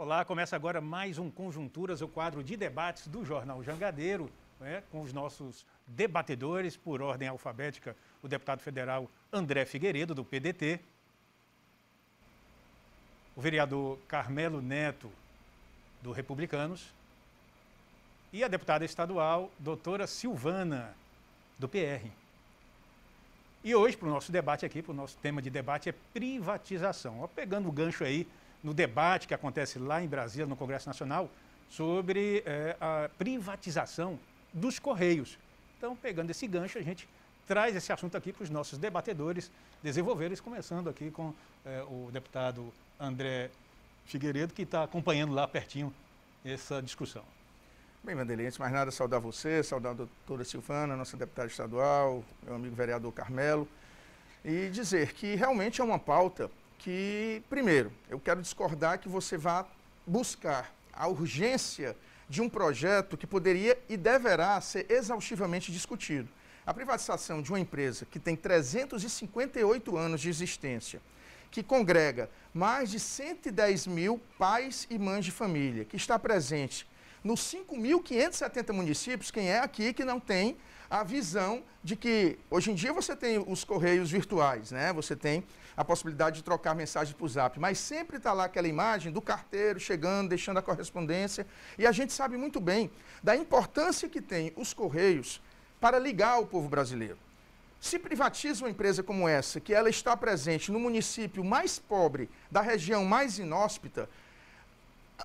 Olá, começa agora mais um Conjunturas, o quadro de debates do Jornal Jangadeiro, né, com os nossos debatedores, por ordem alfabética, o deputado federal André Figueiredo, do PDT, o vereador Carmelo Neto, do Republicanos, e a deputada estadual, doutora Silvana, do PR. E hoje, para o nosso debate aqui, para o nosso tema de debate é privatização. Pegando o gancho aí no debate que acontece lá em Brasília, no Congresso Nacional, sobre a privatização dos Correios. Então, pegando esse gancho, a gente traz esse assunto aqui para os nossos debatedores desenvolverem, começando aqui com o deputado André Figueiredo, que está acompanhando lá pertinho essa discussão. Bem, Vanderlei, antes de mais nada, saudar você, saudar a doutora Silvana, nossa deputada estadual, meu amigo vereador Carmelo, e dizer que realmente é uma pauta que, primeiro, eu quero discordar que você vá buscar a urgência de um projeto que poderia e deverá ser exaustivamente discutido. A privatização de uma empresa que tem 358 anos de existência, que congrega mais de 110 mil pais e mães de família, que está presente nos 5.570 municípios, quem é aqui que não tem a visão de que hoje em dia você tem os correios virtuais, né? Você tem a possibilidade de trocar mensagem por zap, mas sempre está lá aquela imagem do carteiro chegando, deixando a correspondência, e a gente sabe muito bem da importância que tem os correios para ligar o povo brasileiro. Se privatiza uma empresa como essa, que ela está presente no município mais pobre da região mais inóspita,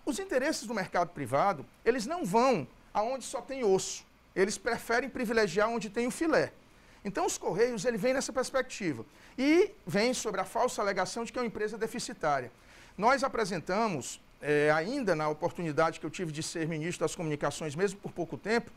os interesses do mercado privado, eles não vão aonde só tem osso. Eles preferem privilegiar onde tem o filé. Então, os Correios, ele vem nessa perspectiva. E vem sobre a falsa alegação de que é uma empresa deficitária. Nós apresentamos, ainda na oportunidade que eu tive de ser ministro das Comunicações, mesmo por pouco tempo,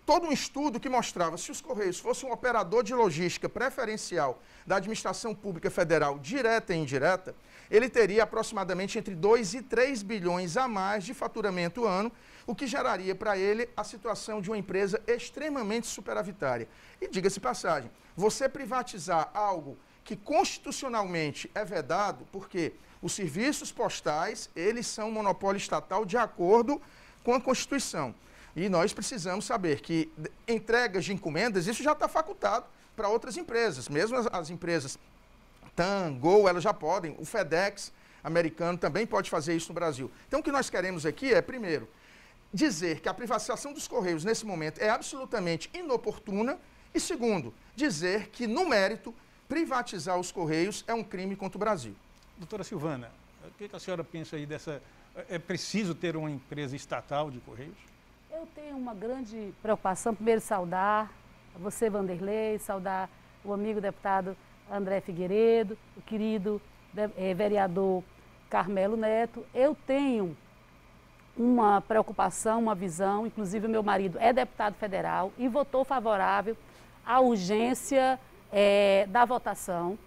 todo um estudo que mostrava se os Correios fossem um operador de logística preferencial da administração pública federal, direta e indireta, ele teria aproximadamente entre 2 e 3 bilhões a mais de faturamento ano, o que geraria para ele a situação de uma empresa extremamente superavitária. E diga-se passagem, você privatizar algo que constitucionalmente é vedado, porque os serviços postais, eles são monopólio estatal de acordo com a Constituição. E nós precisamos saber que entregas de encomendas, isso já está facultado para outras empresas. Mesmo as empresas TAM, Gol, elas já podem. O FedEx americano também pode fazer isso no Brasil. Então, o que nós queremos aqui é, primeiro, dizer que a privatização dos Correios, nesse momento, é absolutamente inoportuna. E, segundo, dizer que, no mérito, privatizar os Correios é um crime contra o Brasil. Doutora Silvana, o que a senhora pensa aí dessa... É preciso ter uma empresa estatal de Correios? Eu tenho uma grande preocupação, primeiro saudar você, Vanderlei, saudar o amigo deputado André Figueiredo, o querido vereador Carmelo Neto. Eu tenho uma preocupação, uma visão, inclusive o meu marido é deputado federal e votou favorável à urgência da votação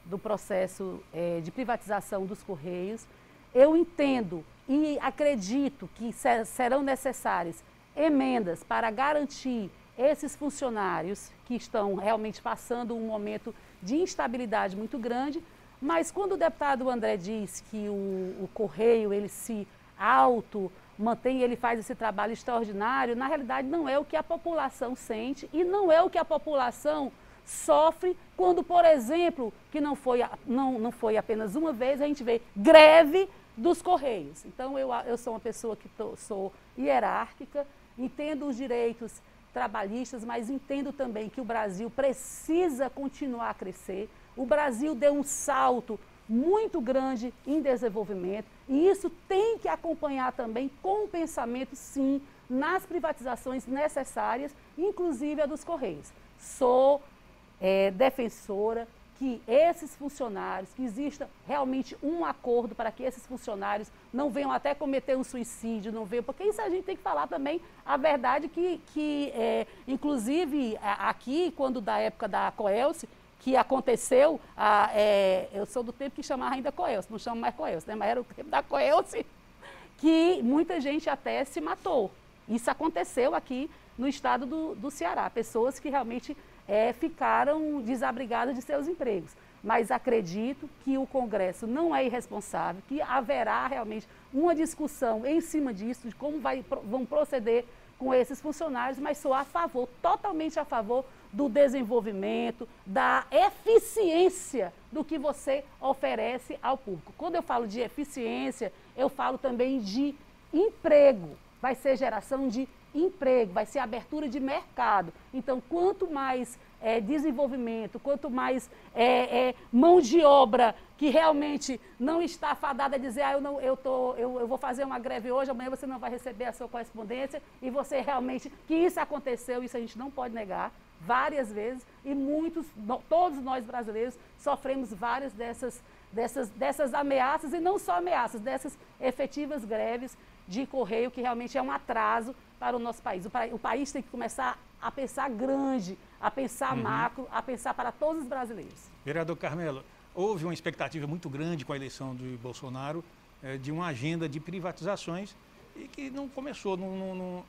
do processo de privatização dos Correios. Eu entendo e acredito que serão necessárias emendas para garantir esses funcionários que estão realmente passando um momento de instabilidade muito grande, mas quando o deputado André diz que o Correio ele se auto-mantém, ele faz esse trabalho extraordinário, na realidade não é o que a população sente e não é o que a população sofre quando, por exemplo, que não foi apenas uma vez, a gente vê greve dos Correios. Então, eu sou uma pessoa que sou hierárquica, entendo os direitos trabalhistas, mas entendo também que o Brasil precisa continuar a crescer. O Brasil deu um salto muito grande em desenvolvimento e isso tem que acompanhar também com o pensamento, sim, nas privatizações necessárias, inclusive a dos Correios. Sou defensora que esses funcionários, que exista realmente um acordo para que esses funcionários não venham até cometer um suicídio, não venham, porque isso a gente tem que falar também a verdade inclusive, aqui, quando da época da Coelce, que aconteceu, eu sou do tempo que chamava ainda Coelce, não chamo mais Coelce, né? Mas era o tempo da Coelce, que muita gente até se matou. Isso aconteceu aqui no estado do Ceará, pessoas que realmente ficaram desabrigadas de seus empregos. mas acredito que o Congresso não é irresponsável, que haverá realmente uma discussão em cima disso, de como vão proceder com esses funcionários, mas sou a favor, totalmente a favor do desenvolvimento, da eficiência do que você oferece ao público. Quando eu falo de eficiência, eu falo também de emprego. Vai ser geração de emprego, vai ser abertura de mercado. Então, quanto mais desenvolvimento, quanto mais mão de obra que realmente não está fadada a dizer, eu vou fazer uma greve hoje, amanhã você não vai receber a sua correspondência, e você realmente, que isso aconteceu, isso a gente não pode negar, várias vezes, e todos nós brasileiros sofremos várias dessas ameaças, e não só ameaças, dessas efetivas greves de correio, que realmente é um atraso para o nosso país. O país tem que começar a pensar grande, a pensar macro, a pensar para todos os brasileiros. Vereador Carmelo, houve uma expectativa muito grande com a eleição de Bolsonaro de uma agenda de privatizações e que não começou,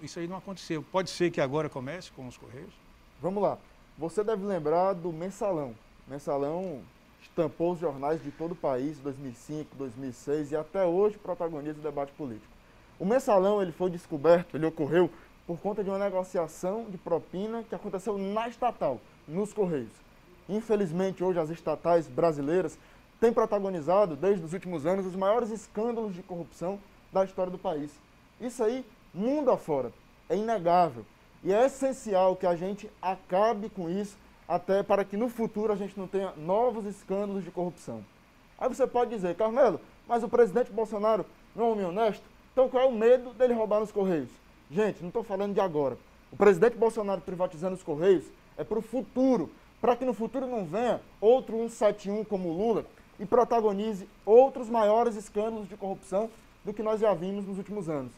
isso aí não aconteceu. Pode ser que agora comece com os Correios? Vamos lá. Você deve lembrar do Mensalão. Mensalão estampou os jornais de todo o país, 2005, 2006 e até hoje protagoniza o debate político. O Mensalão ele foi descoberto, ele ocorreu por conta de uma negociação de propina que aconteceu na estatal, nos Correios. Infelizmente, hoje as estatais brasileiras têm protagonizado, desde os últimos anos, os maiores escândalos de corrupção da história do país. Isso aí, mundo afora, é inegável. E é essencial que a gente acabe com isso, até para que no futuro a gente não tenha novos escândalos de corrupção. Aí você pode dizer, Carmelo, mas o presidente Bolsonaro não é um homem honesto? Então qual é o medo dele roubar nos Correios? Gente, não estou falando de agora. O presidente Bolsonaro privatizando os Correios é para o futuro, para que no futuro não venha outro 171 como o Lula e protagonize outros maiores escândalos de corrupção do que nós já vimos nos últimos anos.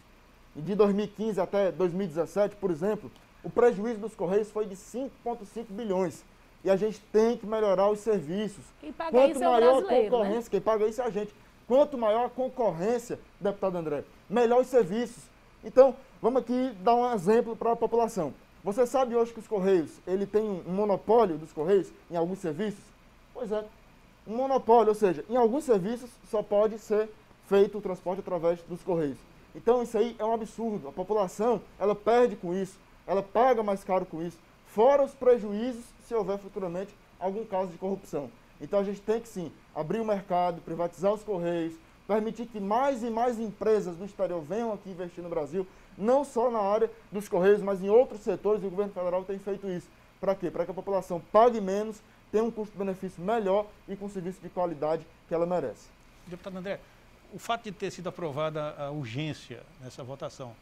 E de 2015 até 2017, por exemplo, o prejuízo dos Correios foi de 5,5 bilhões. E a gente tem que melhorar os serviços. Quem paga isso é o brasileiro, concorrência, né? Quem paga isso é a gente. Quanto maior a concorrência, deputado André, melhor os serviços. Então, vamos aqui dar um exemplo para a população. Você sabe hoje que os Correios, ele tem um monopólio dos Correios em alguns serviços? Pois é, um monopólio, ou seja, em alguns serviços só pode ser feito o transporte através dos Correios. Então, isso aí é um absurdo. A população, ela perde com isso, ela paga mais caro com isso, fora os prejuízos se houver futuramente algum caso de corrupção. Então, a gente tem que, sim, abrir o mercado, privatizar os Correios, permitir que mais e mais empresas do exterior venham aqui investir no Brasil, não só na área dos Correios, mas em outros setores, e o governo federal tem feito isso. Para quê? Para que a população pague menos, tenha um custo-benefício melhor e com serviço de qualidade que ela merece. Deputado André, o fato de ter sido aprovada a urgência nessa votação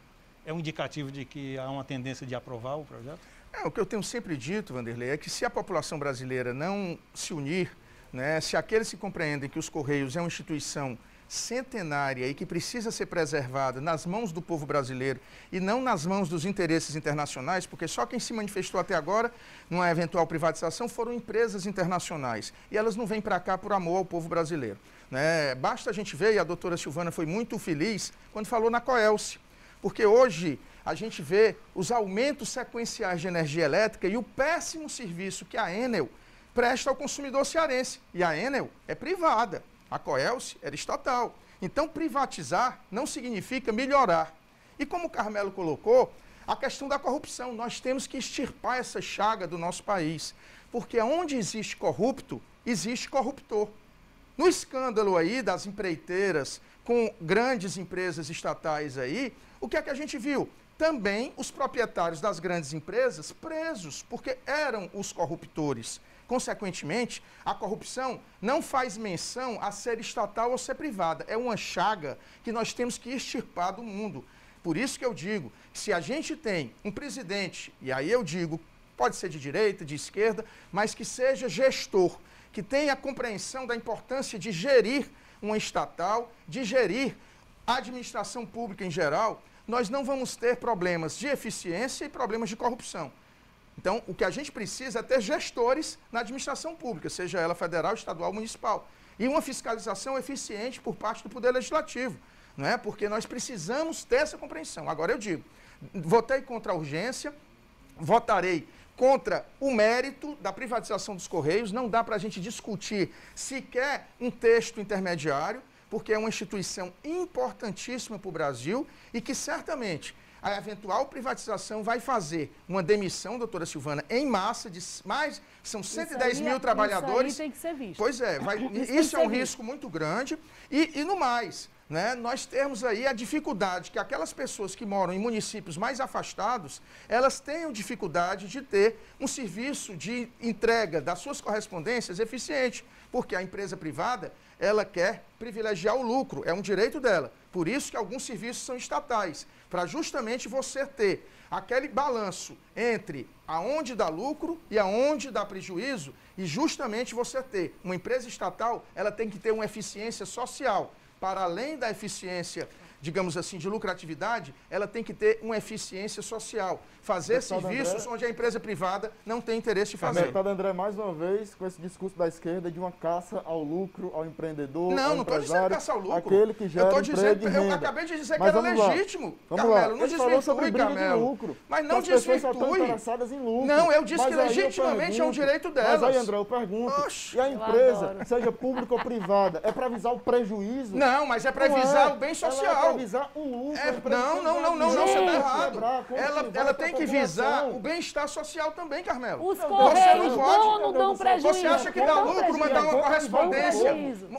é um indicativo de que há uma tendência de aprovar o projeto? O que eu tenho sempre dito, Vanderlei, é que se a população brasileira não se unir, né, se aqueles que compreendem que os Correios é uma instituição centenária e que precisa ser preservada nas mãos do povo brasileiro e não nas mãos dos interesses internacionais, porque só quem se manifestou até agora numa eventual privatização foram empresas internacionais e elas não vêm para cá por amor ao povo brasileiro, né? Basta a gente ver, e a doutora Silvana foi muito feliz quando falou na Coelce, porque hoje a gente vê os aumentos sequenciais de energia elétrica e o péssimo serviço que a Enel presta ao consumidor cearense, e a Enel é privada. A Coelce era estatal. Então, privatizar não significa melhorar. E como o Carmelo colocou, a questão da corrupção. Nós temos que extirpar essa chaga do nosso país. Porque onde existe corrupto, existe corruptor. No escândalo aí das empreiteiras com grandes empresas estatais aí, o que é que a gente viu? Também os proprietários das grandes empresas presos, porque eram os corruptores. Consequentemente, a corrupção não faz menção a ser estatal ou ser privada. É uma chaga que nós temos que extirpar do mundo. Por isso que eu digo, se a gente tem um presidente, e aí eu digo, pode ser de direita, de esquerda, mas que seja gestor, que tenha a compreensão da importância de gerir uma estatal, de gerir a administração pública em geral, nós não vamos ter problemas de eficiência e problemas de corrupção. Então, o que a gente precisa é ter gestores na administração pública, seja ela federal, estadual, municipal, e uma fiscalização eficiente por parte do Poder Legislativo, não é? Porque nós precisamos ter essa compreensão. Agora, eu digo, votei contra a urgência, votarei contra o mérito da privatização dos Correios, não dá para a gente discutir sequer um texto intermediário, porque é uma instituição importantíssima para o Brasil e que certamente a eventual privatização vai fazer uma demissão, doutora Silvana, em massa de mais, são 110 mil trabalhadores. Isso aí tem que ser visto. Pois é, isso é um risco muito grande. E no mais, né, nós temos aí a dificuldade que aquelas pessoas que moram em municípios mais afastados, elas tenham dificuldade de ter um serviço de entrega das suas correspondências eficiente, porque a empresa privada, ela quer privilegiar o lucro, é um direito dela. Por isso que alguns serviços são estatais, para justamente você ter aquele balanço entre aonde dá lucro e aonde dá prejuízo, e justamente você ter uma empresa estatal, ela tem que ter uma eficiência social. Para além da eficiência, digamos assim, de lucratividade, ela tem que ter uma eficiência social. Fazer serviços onde a empresa privada não tem interesse de fazer. Deputado André, mais uma vez, com esse discurso da esquerda de uma caça ao lucro, ao empreendedor, não, ao não estou dizendo caça ao lucro. Aquele que gera emprego e renda. Eu acabei de dizer que era legítimo, Carmelo. Não desvirtue, Carmelo. Mas não desvirtue. Em lucro. Não, eu disse que legitimamente é um direito delas. Mas aí, André, eu pergunto, e a empresa, seja pública ou privada, é para visar o prejuízo? Não, mas é para visar o bem social. É para visar o lucro. Não, você está errado. Ela tem que visar o bem-estar social também, Carmelo. Os Correios dão ou não dão prejuízo? Você acha que dá lucro mandar uma correspondência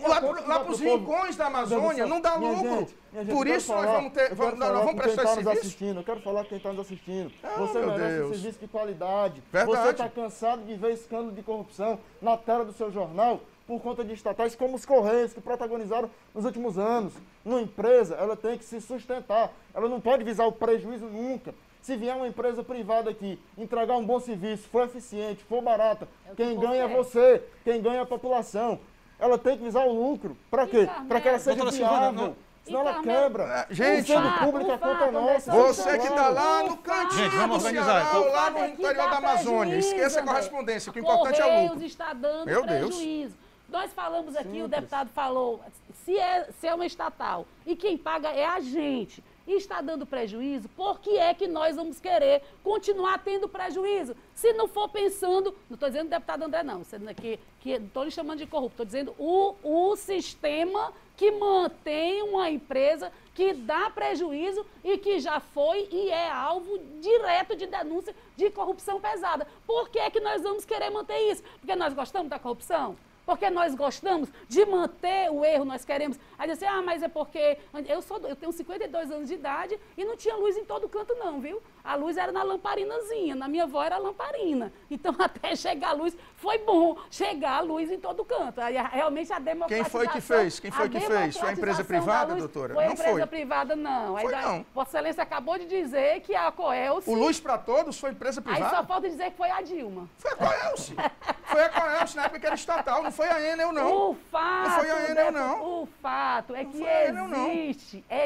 lá para os rincões da Amazônia? Não dá lucro. Por isso nós vamos prestar esse serviço? Eu quero falar com quem está nos assistindo. Você merece um serviço de qualidade. Verdade. Você está cansado de ver escândalo de corrupção na tela do seu jornal por conta de estatais como os Correios, que protagonizaram nos últimos anos. Uma empresa, ela tem que se sustentar. Ela não pode visar o prejuízo nunca. Se vier uma empresa privada aqui, entregar um bom serviço, for eficiente, for barata, quem ganha é você, quem ganha é a população. Ela tem que visar o lucro. Para quê? Para que ela seja viável. Senão ela quebra. Gente, pública conta nossa. Você que está lá no cantinho, vamos organizar. Lá no interior da Amazônia. Esqueça a correspondência, que o importante é o lucro. Está dando Meu prejuízo. Nós falamos aqui, o deputado falou, se é uma estatal e quem paga é a gente e está dando prejuízo, por que é que nós vamos querer continuar tendo prejuízo? Se não for pensando, não estou dizendo o deputado André não, estou lhe chamando de corrupto, estou dizendo o sistema que mantém uma empresa que dá prejuízo e que já foi e é alvo direto de denúncia de corrupção pesada. Por que é que nós vamos querer manter isso? Porque nós gostamos da corrupção? Porque nós gostamos de manter o erro, nós queremos. Aí dizer assim, mas é porque eu tenho 52 anos de idade e não tinha luz em todo canto não, viu? A luz era na lamparinazinha, na minha avó era a lamparina. Então até chegar a luz, foi bom chegar a luz em todo canto. Aí realmente a democratização... Quem foi que fez? Quem foi que fez? Foi a empresa privada, doutora? Foi a empresa privada, não. Foi não. Vossa Excelência acabou de dizer que a Coelce... O Luz para Todos foi empresa privada? Aí só falta dizer que foi a Dilma. Foi a Coelce. Foi a Coelce, na época que era estatal, não foi a Enel, não. O fato, não foi a Enel, não. O fato é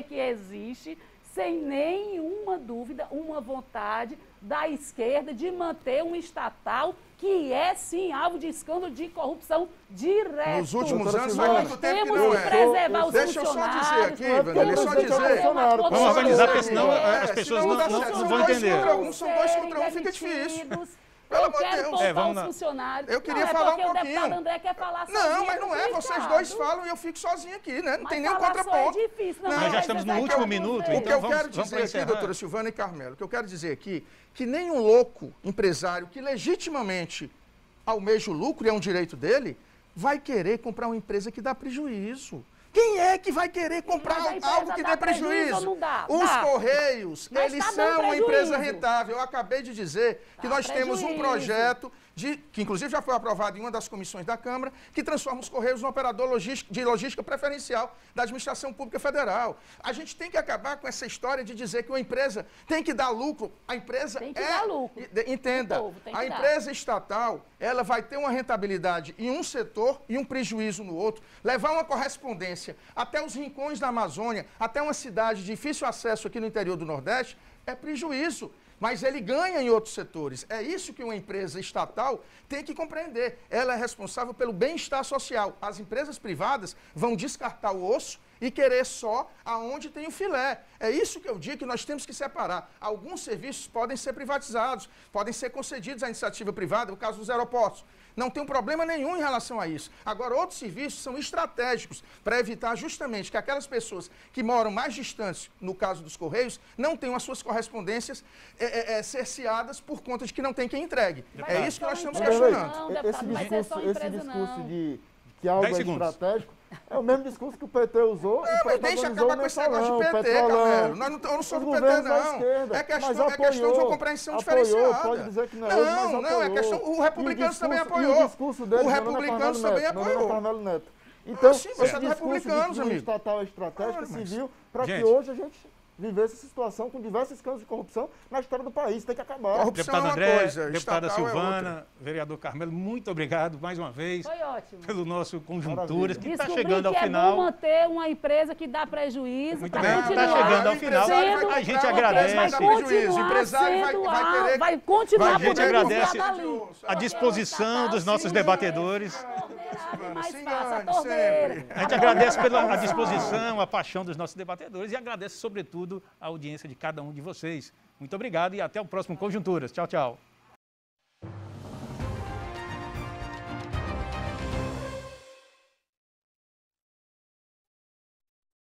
que existe, sem nenhuma dúvida, uma vontade da esquerda de manter um estatal que é, sim, alvo de escândalo de corrupção direto. Nos últimos anos, faz muito tempo que não temos que preservar os Deixa eu só dizer aqui, Wanda, deixa eu só dizer. Vamos organizar, porque senão as pessoas não vão entender. São dois contra um, fica difícil. Eu quero poupar os funcionários. Eu queria falar um pouquinho. Porque o deputado André quer falar sozinho. Não, mas não é. Vocês dois falam e eu fico sozinho aqui, né? Não tem nenhum contraponto. É difícil, nós já estamos no último minuto, então o que eu quero dizer aqui, doutora Silvana e Carmelo, o que eu quero dizer aqui, que nenhum louco empresário que legitimamente almeja o lucro e é um direito dele, vai querer comprar uma empresa que dá prejuízo. Quem é que vai querer comprar algo que dê prejuízo? Os Correios, eles são uma empresa rentável. Eu acabei de dizer que nós temos um projeto, que inclusive já foi aprovado em uma das comissões da Câmara, que transforma os Correios num operador de logística preferencial da administração pública federal. A gente tem que acabar com essa história de dizer que uma empresa tem que dar lucro. A empresa tem que dar lucro. Entenda, a empresa estatal, ela vai ter uma rentabilidade em um setor e um prejuízo no outro. Levar uma correspondência até os rincões da Amazônia, até uma cidade de difícil acesso aqui no interior do Nordeste, é prejuízo. mas ele ganha em outros setores. É isso que uma empresa estatal tem que compreender. Ela é responsável pelo bem-estar social. As empresas privadas vão descartar o osso e querer só aonde tem o filé. É isso que eu digo, que nós temos que separar. Alguns serviços podem ser privatizados, podem ser concedidos à iniciativa privada, no caso dos aeroportos. Não tem problema nenhum em relação a isso. Agora, outros serviços são estratégicos para evitar justamente que aquelas pessoas que moram mais distantes, no caso dos Correios, não tenham as suas correspondências cerceadas por conta de que não tem quem entregue. É isso que nós estamos questionando. Esse discurso de que algo é estratégico é o mesmo discurso que o PT usou e mas deixa acabar com esse negócio de PT, Carmelo. Eu não sou do PT, não. É questão de uma compreensão diferenciada. Pode dizer que não é não, é questão... O Republicanos também apoiou. O Republicanos também apoiou. Então, esse discurso de estatal é estratégica serviu para que hoje a gente vivesse essa situação com diversos escândalos de corrupção na história do país. Tem que acabar. Corrupção deputado André, deputada Silvana, vereador Carmelo, muito obrigado mais uma vez. Foi ótimo. Pelo nosso Conjunturas, que está chegando ao final. É bom manter uma empresa que dá prejuízo. Muito bem, está chegando ao final. A gente agradece. Vai continuar vai continuar. A gente agradece a disposição dos nossos debatedores. A gente agradece pela disposição, a paixão dos nossos debatedores e agradece, sobretudo, a audiência de cada um de vocês. Muito obrigado e até o próximo Conjunturas. Tchau, tchau.